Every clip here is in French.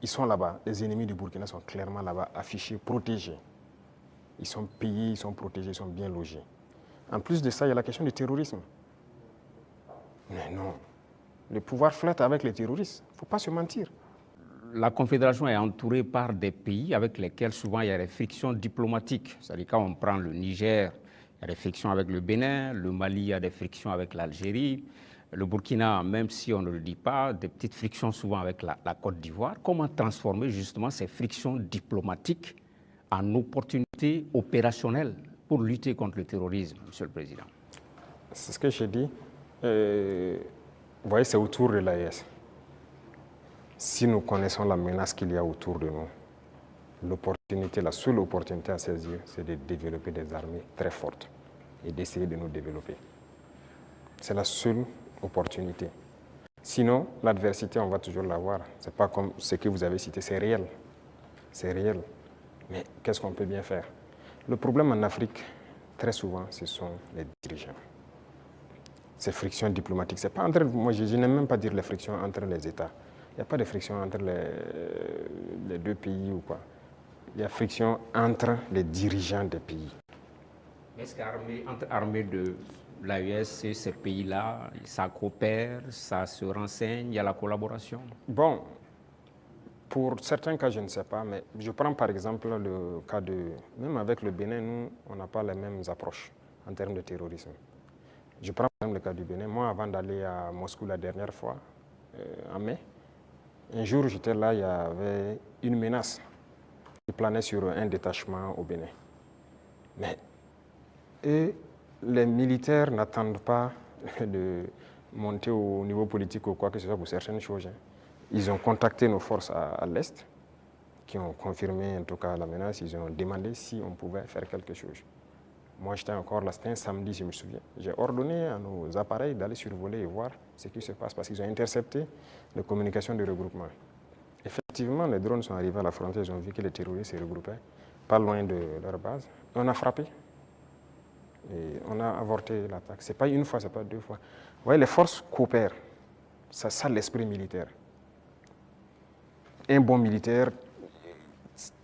ils sont là-bas. Les ennemis du Burkina sont clairement là-bas, affichés, protégés. Ils sont payés, ils sont protégés, ils sont bien logés. En plus de ça, il y a la question du terrorisme. Mais non, le pouvoir flotte avec les terroristes. Il ne faut pas se mentir. La Confédération est entourée par des pays avec lesquels souvent il y a des frictions diplomatiques. C'est-à-dire quand on prend le Niger, il y a des frictions avec le Bénin, le Mali, il y a des frictions avec l'Algérie, le Burkina, même si on ne le dit pas, des petites frictions souvent avec la Côte d'Ivoire. Comment transformer justement ces frictions diplomatiques en opportunités opérationnelles pour lutter contre le terrorisme, Monsieur le Président? C'est ce que j'ai dit. Vous voyez, c'est autour de l'AES. Si nous connaissons la menace qu'il y a autour de nous, l'opportunité, la seule opportunité à saisir, c'est de développer des armées très fortes et d'essayer de nous développer. C'est la seule opportunité. Sinon, l'adversité, on va toujours l'avoir. Ce n'est pas comme ce que vous avez cité, c'est réel. C'est réel. Mais qu'est-ce qu'on peut bien faire? Le problème en Afrique, très souvent, ce sont les dirigeants. Ces frictions diplomatiques, c'est pas entre, moi je n'aime même pas dire les frictions entre les États. Il n'y a pas de friction entre les deux pays ou quoi. Il y a friction entre les dirigeants des pays. Est-ce qu'entre armées de l'AES et ces pays-là, ça coopère, ça se renseigne, il y a la collaboration? Bon, pour certains cas, je ne sais pas, mais je prends par exemple le cas de... Même avec le Bénin, nous, on n'a pas les mêmes approches en termes de terrorisme. Je prends par exemple le cas du Bénin. Moi, avant d'aller à Moscou la dernière fois, en mai, un jour, j'étais là, il y avait une menace qui planait sur un détachement au Bénin. Mais les militaires n'attendent pas de monter au niveau politique ou quoi que ce soit pour certaines choses. Ils ont contacté nos forces à l'Est, qui ont confirmé en tout cas la menace. Ils ont demandé si on pouvait faire quelque chose. Moi, j'étais encore là, c'était un samedi, je me souviens. J'ai ordonné à nos appareils d'aller survoler et voir ce qui se passe parce qu'ils ont intercepté les communications de regroupement. Effectivement, les drones sont arrivés à la frontière, ils ont vu que les terroristes se regroupaient pas loin de leur base. On a frappé et on a avorté l'attaque. Ce n'est pas une fois, ce n'est pas deux fois. Vous voyez, les forces coopèrent. C'est ça l'esprit militaire. Un bon militaire,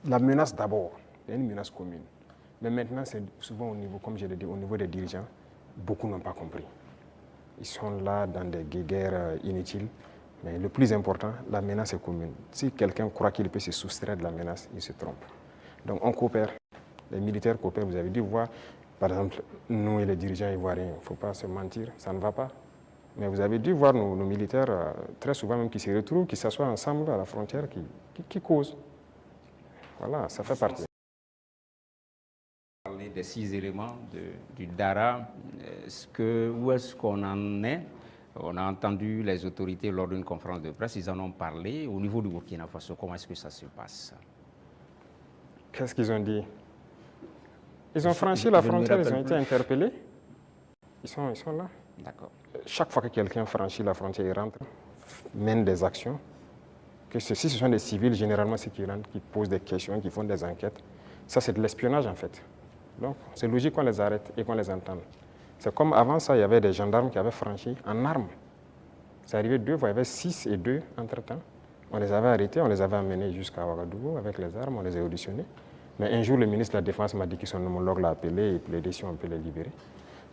la menace d'abord, il y a une menace commune. Mais maintenant, c'est souvent au niveau, comme je l'ai dit, au niveau des dirigeants, beaucoup n'ont pas compris. Ils sont là dans des guerres inutiles. Mais le plus important, la menace est commune. Si quelqu'un croit qu'il peut se soustraire de la menace, il se trompe. Donc on coopère. Les militaires coopèrent. Vous avez dû voir, par exemple, nous et les dirigeants ivoiriens, il ne faut pas se mentir, ça ne va pas. Mais vous avez dû voir nos militaires, très souvent même, qui se retrouvent, qui s'assoient ensemble à la frontière, qui causent. Voilà, ça fait partie. Parler des 6 éléments du DARA, où est-ce qu'on en est? On a entendu les autorités lors d'une conférence de presse, ils en ont parlé. Au niveau du Burkina Faso, comment est-ce que ça se passe? Qu'est-ce qu'ils ont dit? Ils ont franchi la frontière, ils ont été interpellés. Ils sont là. D'accord. Chaque fois que quelqu'un franchit la frontière, il rentre, mène des actions. Que si ce sont des civils, généralement, c'est qui rentrent, qui posent des questions, qui font des enquêtes. Ça, c'est de l'espionnage, en fait. Donc, c'est logique qu'on les arrête et qu'on les entende. C'est comme avant ça, il y avait des gendarmes qui avaient franchi en armes. C'est arrivé 2 fois, il y avait 6 et 2 entre-temps. On les avait arrêtés, on les avait amenés jusqu'à Ouagadougou avec les armes, on les a auditionnés. Mais un jour, le ministre de la Défense m'a dit que son homologue l'a appelé et plaidé si on peut les libérer.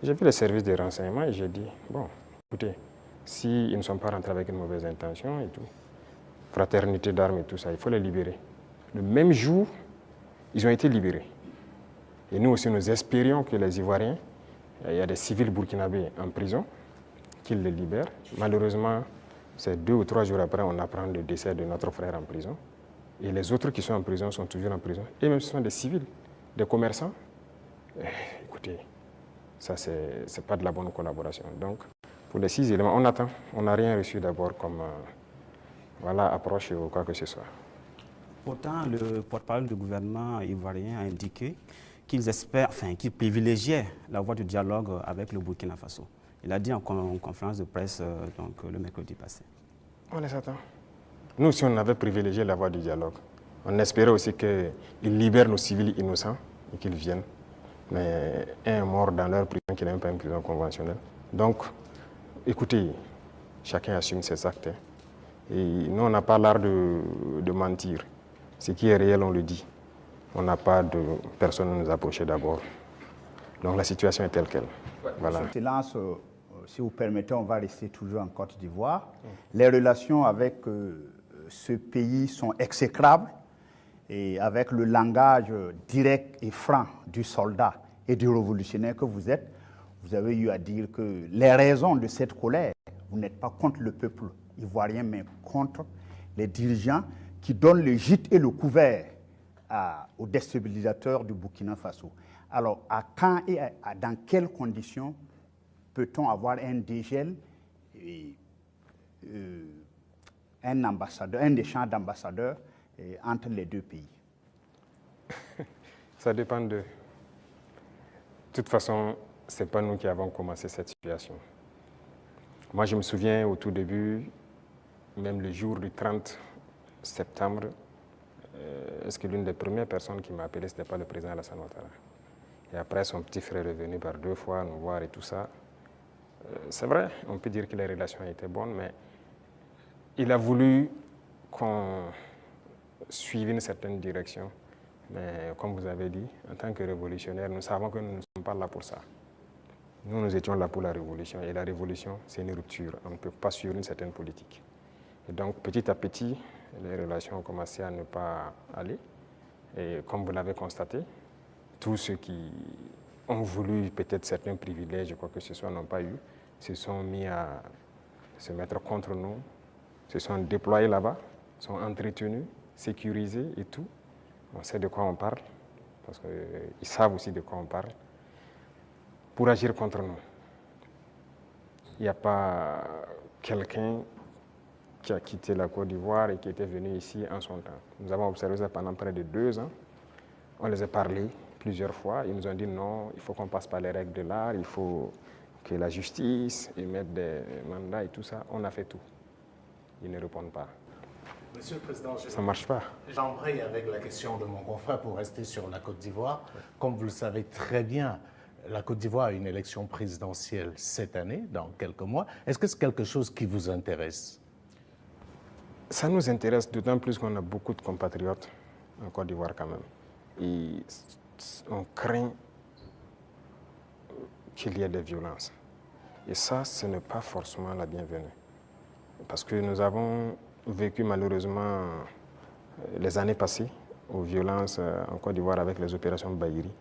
J'ai vu les services de renseignement et j'ai dit, bon, écoutez, s'ils ne sont pas rentrés avec une mauvaise intention et tout, fraternité d'armes et tout ça, il faut les libérer. Le même jour, ils ont été libérés. Et nous aussi, nous espérions que les Ivoiriens, il y a des civils burkinabés en prison, qu'ils les libèrent. Malheureusement, c'est 2 ou 3 jours après, on apprend le décès de notre frère en prison. Et les autres qui sont en prison sont toujours en prison. Et même ce sont des civils, des commerçants. Écoutez, ça, c'est pas de la bonne collaboration. Donc, pour les 6 éléments, on attend. On n'a rien reçu d'abord comme approche ou quoi que ce soit. Pourtant, le porte-parole du gouvernement ivoirien a indiqué qu'ils espèrent, qu'ils privilégiaient la voie du dialogue avec le Burkina Faso. Il a dit en conférence de presse le mercredi passé. On les attend. Nous, si on avait privilégié la voie du dialogue, on espérait aussi qu'ils libèrent nos civils innocents et qu'ils viennent. Mais un est mort dans leur prison qui n'est même pas une prison conventionnelle. Donc, écoutez, chacun assume ses actes. Et nous, on n'a pas l'art de mentir. Ce qui est réel, on le dit. On n'a pas de personne à nous approcher d'abord. Donc la situation est telle qu'elle. Voilà. Excellence, si vous permettez, on va rester toujours en Côte d'Ivoire. Les relations avec ce pays sont exécrables et avec le langage direct et franc du soldat et du révolutionnaire que vous êtes, vous avez eu à dire que les raisons de cette colère, vous n'êtes pas contre le peuple ivoirien, mais contre les dirigeants qui donnent le gîte et le couvert aux déstabilisateurs du Burkina Faso. Alors, à quand et dans quelles conditions peut-on avoir un dégel et un échange d'ambassadeurs entre les deux pays? Ça dépend de... De toute façon, ce n'est pas nous qui avons commencé cette situation. Moi, je me souviens au tout début, même le jour du 30 septembre, est-ce que l'une des premières personnes qui m'a appelé, ce n'était pas le président Alassane Ouattara. Et après, son petit frère est venu par 2 fois nous voir et tout ça. C'est vrai, on peut dire que les relations étaient bonnes, mais il a voulu qu'on suive une certaine direction. Mais comme vous avez dit, en tant que révolutionnaire, nous savons que nous ne sommes pas là pour ça. Nous étions là pour la révolution. Et la révolution, c'est une rupture. On ne peut pas suivre une certaine politique. Et donc, petit à petit, les relations ont commencé à ne pas aller. Et comme vous l'avez constaté, tous ceux qui ont voulu peut-être certains privilèges, quoi que ce soit, n'ont pas eu, se sont mis à se mettre contre nous, se sont déployés là-bas, sont entretenus, sécurisés et tout. On sait de quoi on parle, parce qu'ils savent aussi de quoi on parle, pour agir contre nous. Il n'y a pas quelqu'un qui a quitté la Côte d'Ivoire et qui était venu ici en son temps. Nous avons observé ça pendant près de 2 ans. On les a parlé plusieurs fois. Ils nous ont dit non, il faut qu'on passe par les règles de l'art, il faut que la justice émette des mandats et tout ça. On a fait tout. Ils ne répondent pas. Monsieur le Président, ça ne marche pas. J'embraye avec la question de mon confrère pour rester sur la Côte d'Ivoire. Comme vous le savez très bien, la Côte d'Ivoire a une élection présidentielle cette année, dans quelques mois. Est-ce que c'est quelque chose qui vous intéresse? Ça nous intéresse d'autant plus qu'on a beaucoup de compatriotes en Côte d'Ivoire quand même. Et on craint qu'il y ait des violences. Et ça, ce n'est pas forcément la bienvenue. Parce que nous avons vécu malheureusement les années passées aux violences en Côte d'Ivoire avec les opérations Bahiri.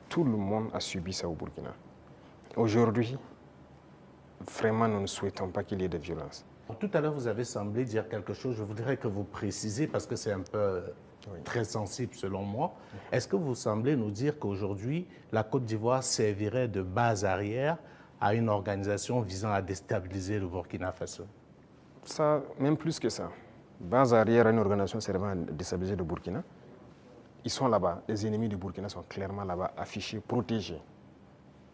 Tout le monde a subi ça au Burkina. Aujourd'hui, vraiment, nous ne souhaitons pas qu'il y ait des violences. Tout à l'heure, vous avez semblé dire quelque chose. Je voudrais que vous précisiez, parce que c'est un peu très sensible selon moi. Est-ce que vous semblez nous dire qu'aujourd'hui, la Côte d'Ivoire servirait de base arrière à une organisation visant à déstabiliser le Burkina Faso? Ça, même plus que ça. Base arrière à une organisation servant à déstabiliser le Burkina. Ils sont là-bas. Les ennemis du Burkina sont clairement là-bas, affichés, protégés.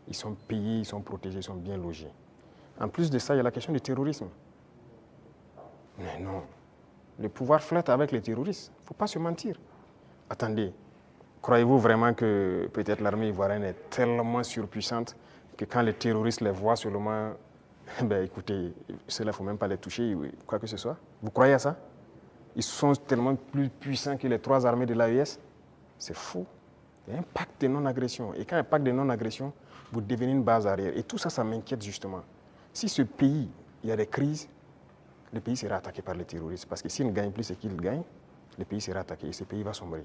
Ils sont payés, ils sont protégés, ils sont bien logés. En plus de ça, il y a la question du terrorisme. Mais non. Le pouvoir flotte avec les terroristes. Il ne faut pas se mentir. Attendez, croyez-vous vraiment que peut-être l'armée ivoirienne est tellement surpuissante que quand les terroristes les voient seulement, ben écoutez, ceux-là, il ne faut même pas les toucher, quoi que ce soit. Vous croyez à ça? Ils sont tellement plus puissants que les 3 armées de l'AES. C'est fou. Il y a un pacte de non-agression. Et quand il y a un pacte de non-agression, vous devenez une base arrière. Et tout ça, ça m'inquiète justement. Si ce pays, il y a des crises, le pays sera attaqué par les terroristes. Parce que s'ils ne gagnent plus ce qu'ils gagnent, le pays sera attaqué et ce pays va sombrer.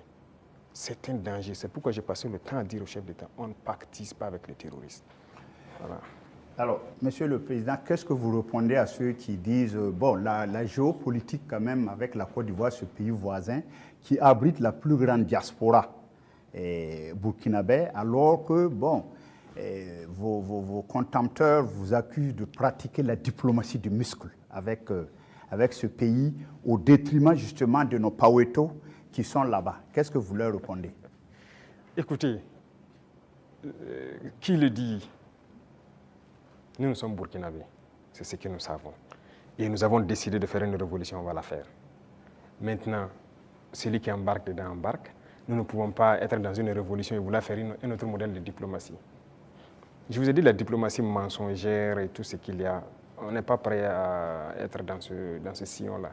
C'est un danger. C'est pourquoi j'ai passé le temps à dire au chef d'État, on ne pactise pas avec les terroristes. Voilà. Alors, Monsieur le Président, qu'est-ce que vous répondez à ceux qui disent, bon, la géopolitique quand même avec la Côte d'Ivoire, ce pays voisin, qui abrite la plus grande diaspora burkinabé, alors que, bon, vos contempteurs vous accusent de pratiquer la diplomatie du muscle avec ce pays, au détriment justement de nos Paweto qui sont là-bas. Qu'est-ce que vous leur répondez? Écoutez, qui le dit? Nous sommes burkinabés, c'est ce que nous savons. Et nous avons décidé de faire une révolution, on va la faire. Maintenant, celui qui embarque dedans embarque. Nous ne pouvons pas être dans une révolution et vouloir faire un autre modèle de diplomatie. Je vous ai dit la diplomatie mensongère et tout ce qu'il y a. On n'est pas prêt à être dans ce sillon-là.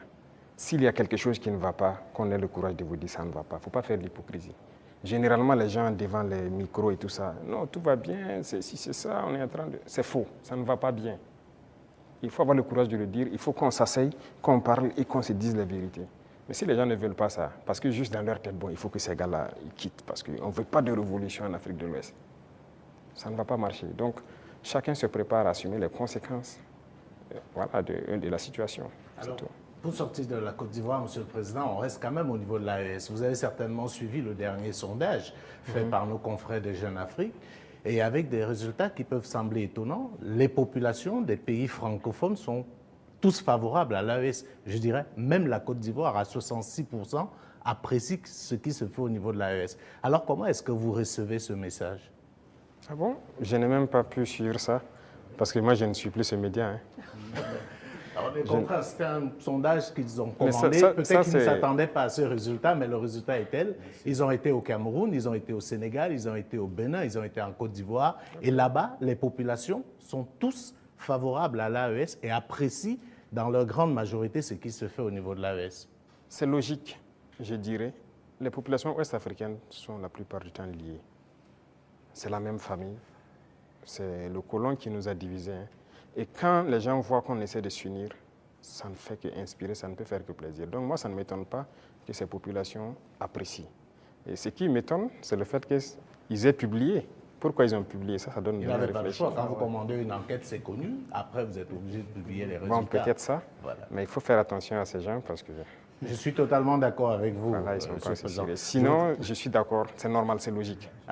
s'il y a quelque chose qui ne va pas, qu'on ait le courage de vous dire ça ne va pas. Il ne faut pas faire de l'hypocrisie. Généralement, les gens devant les micros et tout ça, non, tout va bien, si c'est ça, on est en train de... C'est faux, ça ne va pas bien. Il faut avoir le courage de le dire, il faut qu'on s'asseye, qu'on parle et qu'on se dise la vérité. Mais si les gens ne veulent pas ça, parce que juste dans leur tête, bon, il faut que ces gars-là ils quittent, parce qu'on ne veut pas de révolution en Afrique de l'Ouest. Ça ne va pas marcher. Donc, chacun se prépare à assumer les conséquences voilà, de la situation. Alors, pour sortir de la Côte d'Ivoire, Monsieur le Président, on reste quand même au niveau de l'AES. Vous avez certainement suivi le dernier sondage fait par nos confrères de Jeune Afrique. Et avec des résultats qui peuvent sembler étonnants, les populations des pays francophones sont tous favorables à l'AES. Je dirais, même la Côte d'Ivoire, à 66%, apprécie ce qui se fait au niveau de l'AES. Alors, comment est-ce que vous recevez ce message? Ah bon? Je n'ai même pas pu suivre ça, parce que moi, je ne suis plus ce média. Hein. Alors, on est compris, c'était un sondage qu'ils ont commandé. Peut-être qu'ils ne s'attendaient pas à ce résultat, mais le résultat est tel. Ils ont été au Cameroun, ils ont été au Sénégal, ils ont été au Bénin, ils ont été en Côte d'Ivoire. Et là-bas, les populations sont tous favorables à l'AES et apprécient dans leur grande majorité ce qui se fait au niveau de l'AES. C'est logique, je dirais. Les populations ouest-africaines sont la plupart du temps liées. C'est la même famille. C'est le colon qui nous a divisés. Hein. Et quand les gens voient qu'on essaie de s'unir, ça ne fait qu'inspirer, ça ne peut faire que plaisir. Donc moi, ça ne m'étonne pas que ces populations apprécient. Et ce qui m'étonne, c'est le fait qu'ils aient publié. Pourquoi ils ont publié ça? Ça donne de réfléchir. Pas le choix. Quand vous commandez une enquête, c'est connu. Après, vous êtes obligé de publier les résultats. Bon, peut-être ça. Voilà. Mais il faut faire attention à ces gens parce que... Je suis totalement d'accord avec vous. Voilà, ils sont pas assez sérieux. Sinon, je suis d'accord. C'est normal, c'est logique.